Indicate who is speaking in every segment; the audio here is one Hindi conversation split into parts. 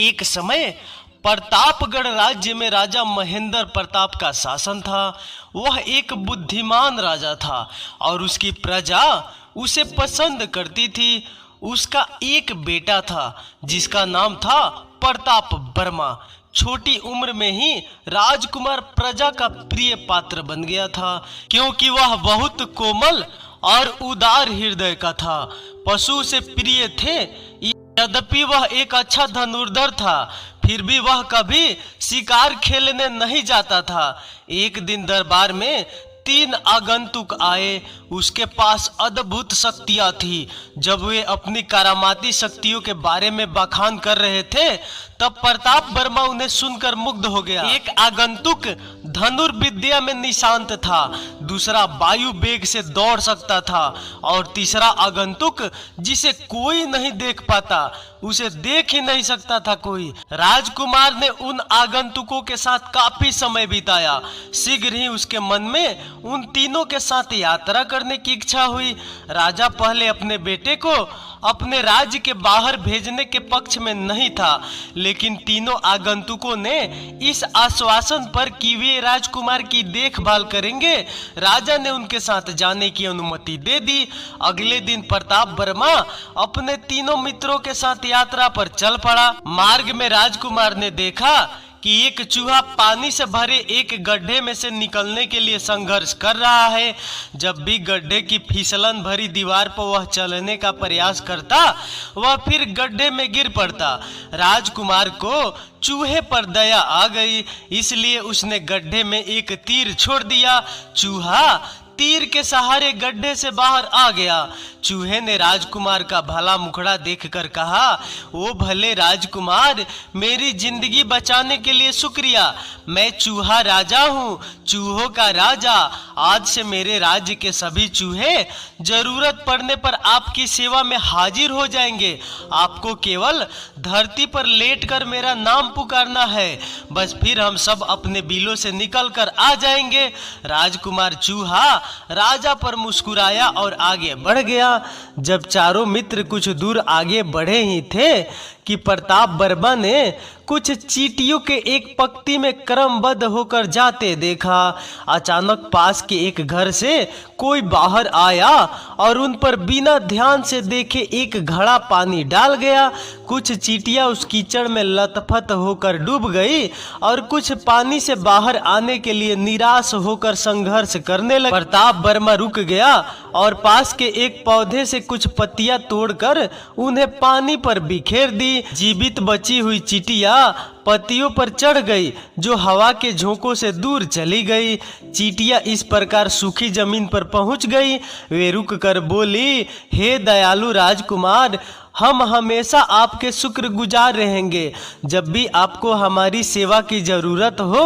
Speaker 1: एक समय प्रतापगढ़ राज्य में राजा महेंद्र प्रताप का शासन था। वह एक बुद्धिमान राजा था और उसकी प्रजा उसे पसंद करती थी। उसका एक बेटा था जिसका नाम था प्रताप वर्मा। छोटी उम्र में ही राजकुमार प्रजा का प्रिय पात्र बन गया था, क्योंकि वह बहुत कोमल और उदार हृदय का था। पशु से प्रिय थे। यद्यपि वह एक अच्छा धनुर्धर था, फिर भी वह कभी शिकार खेलने नहीं जाता था। एक दिन दरबार में 3 आगंतुक आए। उसके पास अद्भुत शक्तियां थी। जब वे अपनी करामाती शक्तियों के बारे में बखान कर रहे थे, तब प्रताप वर्मा उन्हें सुनकर मुग्ध हो गया। एक आगंतुक धनुर्विद्या में निशांत था, दूसरा वायु वेग से दौड़ सकता था और तीसरा आगंतुक जिसे कोई नहीं देख पाता, उसे देख ही नहीं सकता था कोई। राजकुमार ने उन आगंतुकों के साथ काफी समय बिताया। शीघ्र ही उसके मन में उन तीनों के साथ यात्रा करने की इच्छा हुई। राजा पहले अपने बेटे को अपने राज्य के बाहर भेजने के पक्ष में नहीं था, लेकिन तीनों आगंतुकों ने इस आश्वासन पर कि वे राजकुमार की देखभाल करेंगे, राजा ने उनके साथ जाने की अनुमति दे दी। अगले दिन प्रताप वर्मा अपने तीनों मित्रों के साथ यात्रा पर चल पड़ा। मार्ग में राजकुमार ने देखा कि एक चूहा पानी से भरे एक गड्ढे में से निकलने के लिए संघर्ष कर रहा है। जब भी गड्ढे की फिसलन भरी दीवार पर वह चलने का प्रयास करता, वह फिर गड्ढे में गिर पड़ता। राजकुमार को चूहे पर दया आ गई, इसलिए उसने गड्ढे में एक तीर छोड़ दिया। चूहा तीर के सहारे गड्ढे से बाहर आ गया। चूहे ने राजकुमार का भला मुखड़ा देखकर कहा, ओ भले राजकुमार, मेरी जिंदगी बचाने के लिए शुक्रिया। मैं चूहा राजा हूँ, चूहों का राजा। आज से मेरे राज्य के सभी चूहे जरूरत पड़ने पर आपकी सेवा में हाजिर हो जाएंगे। आपको केवल धरती पर लेटकर मेरा नाम पुकारना है, बस फिर हम सब अपने बिलों से निकल कर आ जाएंगे। राजकुमार चूहा राजा पर मुस्कुराया और आगे बढ़ गया। जब चारों मित्र कुछ दूर आगे बढ़े ही थे कि प्रताप वर्मा ने कुछ चींटियों के एक पंक्ति में क्रमबद्ध होकर जाते देखा। अचानक पास के एक घर से कोई बाहर आया और उन पर बिना ध्यान से देखे एक घड़ा पानी डाल गया। कुछ चींटियां उस कीचड़ में लथपथ होकर डूब गई और कुछ पानी से बाहर आने के लिए निराश होकर संघर्ष करने लगे। प्रताप वर्मा रुक गया और पास के एक पौधे से कुछ पत्तियां तोड़कर उन्हें पानी पर बिखेर दी। जीवित बची हुई चींटियां पत्तियों पर चढ़ गई, जो हवा के झोंकों से दूर चली गई। चींटियां इस प्रकार सूखी जमीन पर पहुंच गई। वे रुक कर बोली, हे दयालु राजकुमार, हम हमेशा आपके शुक्रगुजार रहेंगे। जब भी आपको हमारी सेवा की जरूरत हो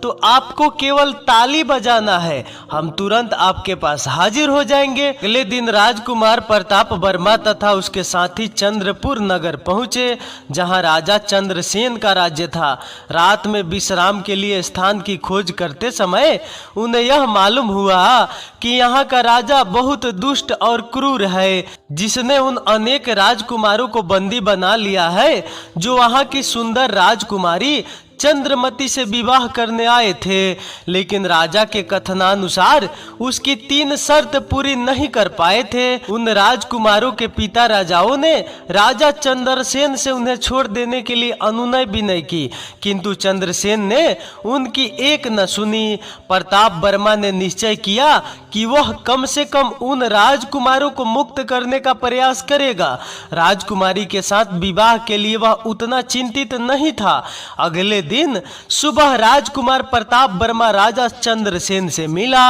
Speaker 1: तो आपको केवल ताली बजाना है, हम तुरंत आपके पास हाजिर हो जाएंगे। अगले दिन राजकुमार प्रताप वर्मा तथा उसके साथी चंद्रपुर नगर पहुंचे, जहां राजा चंद्रसेन का राज्य था। रात में विश्राम के लिए स्थान की खोज करते समय उन्हें यह मालूम हुआ कि यहाँ का राजा बहुत दुष्ट और क्रूर है, जिसने उन अनेक राजकुमारों को बंदी बना लिया है जो वहां की सुंदर राजकुमारी चंद्रमती से विवाह करने आए थे। लेकिन राजा के कथनानुसार उसकी 3 शर्त पूरी नहीं कर पाए थे। उन राजकुमारों के पिता राजाओं ने राजा चंद्रसेन से उन्हें छोड़ देने के लिए अनुनय भी नहीं की, किंतु चंद्रसेन ने उनकी एक न सुनी। प्रताप वर्मा ने निश्चय किया कि वह कम से कम उन राजकुमारों को मुक्त करने का प्रयास करेगा। राजकुमारी के साथ विवाह के लिए वह उतना चिंतित नहीं था। अगले दिन सुबह राजकुमार प्रताप वर्मा राजा चंद्रसेन से मिला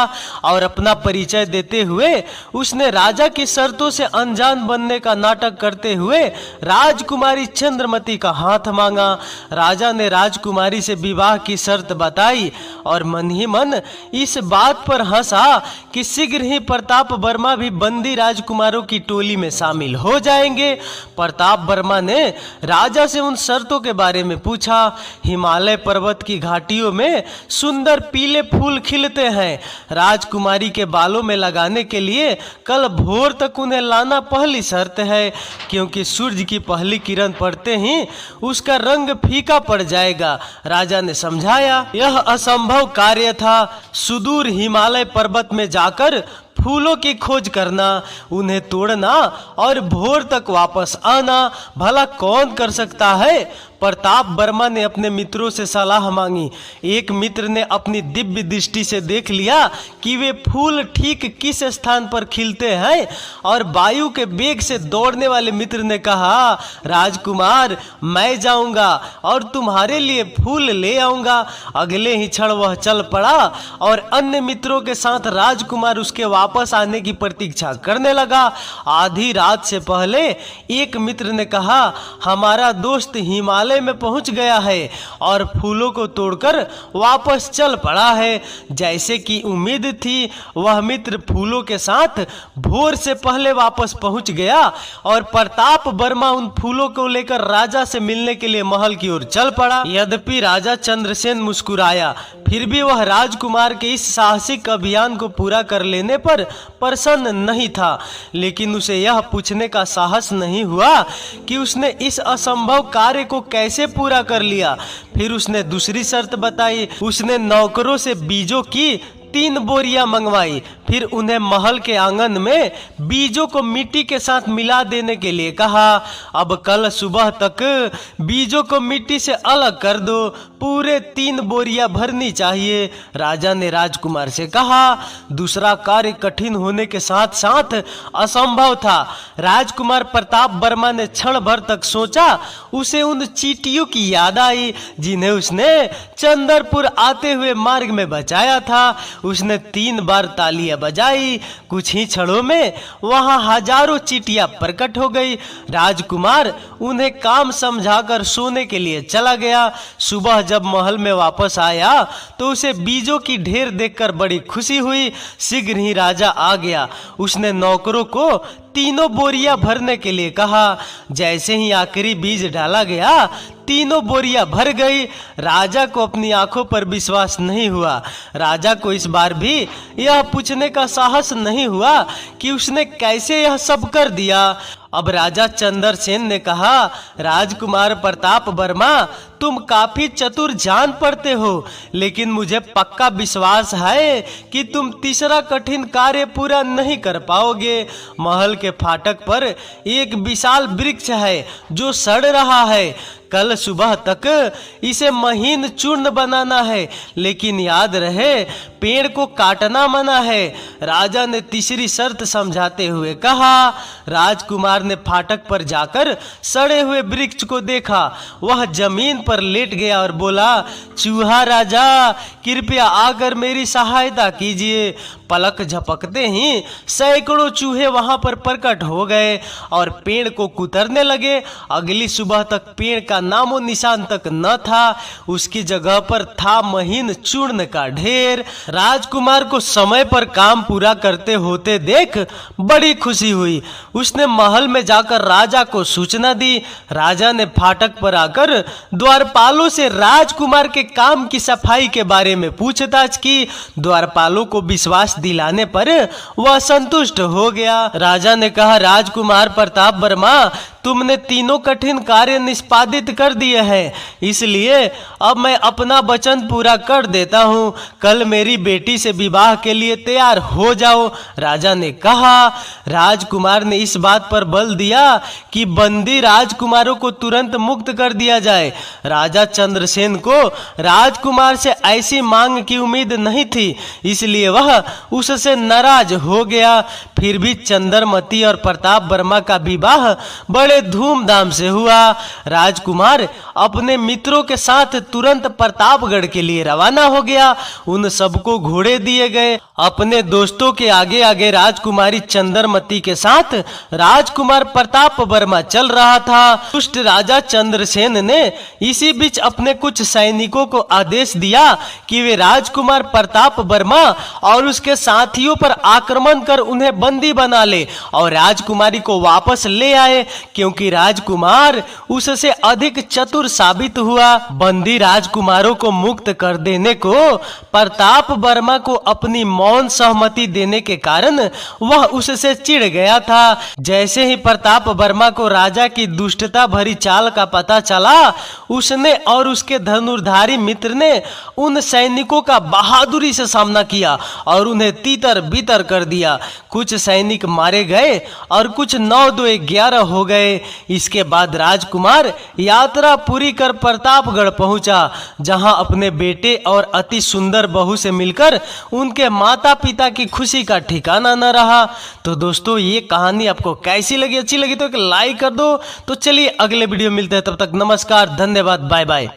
Speaker 1: और अपना परिचय देते हुए उसने राजा की शर्तों से अनजान बनने का नाटक करते हुए राजकुमारी चंद्रमती का हाथ मांगा। राजा ने राजकुमारी से विवाह की शर्त बताई और मन ही मन इस बात पर हंसा कि शीघ्र ही प्रताप वर्मा भी बंदी राजकुमारों की टोली में शामिल हो जाएंगे। प्रताप वर्मा ने राजा से उन शर्तों के बारे में पूछा। हिमालय पर्वत की घाटियों में सुंदर पीले फूल खिलते हैं। राजकुमारी के बालों में लगाने के लिए कल भोर तक उन्हें लाना पहली शर्त है, क्योंकि सूरज की पहली किरण पड़ते ही उसका रंग फीका पड़ जाएगा। राजा ने समझाया। यह असंभव कार्य था। सुदूर हिमालय पर्वत में जाकर फूलों की खोज करना, उन्हें तोड़ना और भोर तक वापस आना भला कौन कर सकता है। प्रताप वर्मा ने अपने मित्रों से सलाह मांगी। एक मित्र ने अपनी दिव्य दृष्टि से देख लिया कि वे फूल ठीक किस स्थान पर खिलते हैं, और वायु के वेग से दौड़ने वाले मित्र ने कहा, राजकुमार मैं जाऊंगा और तुम्हारे लिए फूल ले आऊंगा। अगले ही क्षण वह चल पड़ा और अन्य मित्रों के साथ राजकुमार उसके वापस आने की प्रतीक्षा करने लगा। आधी रात से पहले एक मित्र ने कहा, हमारा दोस्त हिमालय में पहुंच गया है और फूलों को तोड़कर वापस चल पड़ा है। जैसे कि उम्मीद थी, वह मित्र फूलों के साथ भोर से पहले वापस पहुंच गया और प्रताप वर्मा उन फूलों को लेकर राजा से मिलने के लिए महल की ओर चल पड़ा। यद्यपि राजा चंद्रसेन मुस्कुराया, फिर भी वह राजकुमार के इस साहसिक अभियान को पूरा कर लेने पर प्रसन्न नहीं था। लेकिन उसे यह पूछने का साहस नहीं हुआ कि उसने इस असंभव कार्य को कैसे पूरा कर लिया। फिर उसने दूसरी शर्त बताई। उसने नौकरों से बीजों की 3 बोरियां मंगवाई। फिर उन्हें महल के आंगन में बीजों को मिट्टी के साथ मिला देने के लिए कहा। अब कल सुबह तक बीजों को मिट्टी से अलग कर दो, पूरे 3 बोरियां भरनी चाहिए। राजा ने राजकुमार से कहा। दूसरा कार्य कठिन होने के साथ साथ असंभव था। राजकुमार प्रताप वर्मा ने क्षण भर तक सोचा। उसे उन चींटियों की याद आई जिन्हें उसने चंदरपुर आते हुए मार्ग में बचाया था। उसने 3 बार तालियां बजाई। कुछ ही क्षणों में वहां हजारों चींटियां प्रकट हो गई। राजकुमार उन्हें काम समझाकर सोने के लिए चला गया। सुबह जब महल में वापस आया तो उसे बीजों की ढेर देखकर बड़ी खुशी हुई। शीघ्र ही राजा आ गया। उसने नौकरों को 3 बोरियां भरने के लिए कहा। जैसे ही आखिरी बीज डाला गया, 3 बोरियां भर गई। राजा को अपनी आंखों पर विश्वास नहीं हुआ। राजा को इस बार भी यह पूछने का साहस नहीं हुआ कि उसने कैसे यह सब कर दिया। अब राजा चंद्रसेन ने कहा, राजकुमार प्रताप वर्मा, तुम काफी चतुर जान पड़ते हो, लेकिन मुझे पक्का विश्वास है कि तुम तीसरा कठिन कार्य पूरा नहीं कर पाओगे। महल के फाटक पर एक विशाल वृक्ष है जो सड़ रहा है। कल सुबह तक इसे महीन चूर्ण बनाना है, लेकिन याद रहे पेड़ को काटना मना है। राजा ने तीसरी शर्त समझाते हुए कहा। राजकुमार ने फाटक पर जाकर सड़े हुए वृक्ष को देखा। वह जमीन पर लेट गया और बोला, चूहा राजा, कृपया आकर मेरी सहायता कीजिए। पलक झपकते ही सैकड़ों चूहे वहां पर प्रकट हो गए और पेड़ को कुतरने लगे। अगली सुबह तक पेड़ का नामो निशान तक न था। उसकी जगह पर था महीन चूर्ण का ढेर। राजकुमार को समय पर काम पूरा करते होते देख बड़ी खुशी हुई। उसने महल में जाकर राजा को सूचना दी। राजा ने फाटक पर आकर द्वारपालों से राजकुमार के काम की सफाई के बारे में पूछताछ की। द्वारपालों को विश्वास दिलाने पर वह संतुष्ट हो गया। राजा ने कहा, राजकुमार प्रताप वर्मा, तुमने 3 कठिन कार्य निष्पादित कर दिए हैं, इसलिए अब मैं अपना वचन पूरा कर देता हूँ। कल मेरी बेटी से विवाह के लिए तैयार हो जाओ। राजा ने कहा। राजकुमार ने इस बात पर बल दिया कि बंदी राजकुमारों को तुरंत मुक्त कर दिया जाए। राजा चंद्रसेन को राजकुमार से ऐसी मांग की उम्मीद नहीं थी, इसलिए वह उससे नाराज हो गया। फिर भी चंद्रमती और प्रताप वर्मा का विवाह बड़े धूमधाम से हुआ। राजकुमार अपने मित्रों के साथ तुरंत प्रतापगढ़ के लिए रवाना हो गया। उन सबको घोड़े दिए गए। अपने दोस्तों के आगे आगे राजकुमारी चंद्रमती के साथ राजकुमार प्रताप वर्मा चल रहा था। दुष्ट राजा चंद्रसेन ने इसी बीच अपने कुछ सैनिकों को आदेश दिया कि वे राजकुमार प्रताप वर्मा और उसके साथियों पर आक्रमण कर उन्हें बंदी बना ले और राजकुमारी को वापस ले आए, क्योंकि राजकुमार उससे अधिक चतुर साबित हुआ। बंदी राजकुमारों को मुक्त कर देने को प्रताप वर्मा को अपनी मौन सहमति देने के कारण वह उससे चिढ़ गया था। जैसे ही प्रताप वर्मा को राजा की दुष्टता भरी चाल का पता चला, उसने और उसके धनुर्धारी मित्र ने उन सैनिकों का बहादुरी से सामना किया और उन्हें तीतर बीतर कर दिया। कुछ सैनिक मारे गए और कुछ 9-2-11 हो गए। इसके बाद राजकुमार यात्रा पूरी कर प्रतापगढ़ पहुंचा, जहां अपने बेटे और अति सुंदर बहू से मिलकर उनके माता पिता की खुशी का ठिकाना न रहा। तो दोस्तों, ये कहानी आपको कैसी लगी? अच्छी लगी तो एक लाइक कर दो। तो चलिए अगले वीडियो मिलते हैं, तब तक नमस्कार, धन्यवाद, बाय बाय।